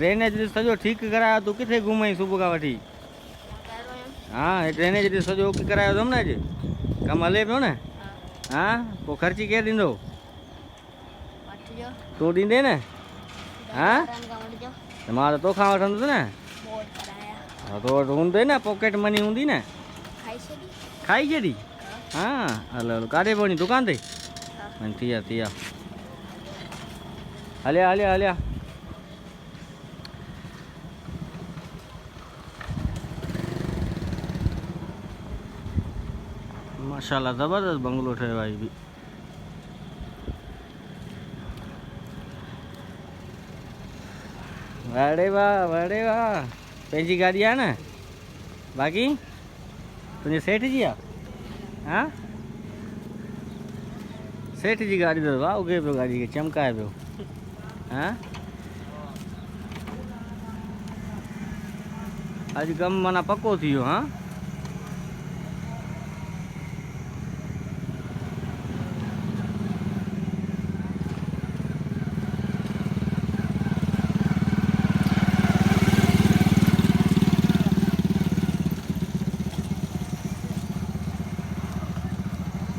Drainage सॼो ठीकु करायो तूं किथे घुमई सुबुह खां वठी? हाँ ड्रेनेज सॼो ओके करायो अथमि न अॼु कमु हले पियो न। हाँ पोइ ख़र्ची केरु ॾींदो? तूं ॾींदे न? हाँ त मां त तोखां वठंदुसि न। हा तो वटि हूंदे न पॉकेट मनी हूंदी न। खाई छॾी? हाँ हलो हलो काॾे पवणी दुकान ते? थी आहे हलिया हलिया हलिया। माशाल्लाह ज़बरदस्त बंगलो ठहियो आहे बि। वाह पंहिंजी गाॾी आहे न बाक़ी तुंहिंजे सेठ जी आहे? हाँ सेठ जी गाॾी अथव? वाह उगे पियो गाॾी खे चमकाए पियो। हाँ अॼु कमु माना पको थी वियो। हाँ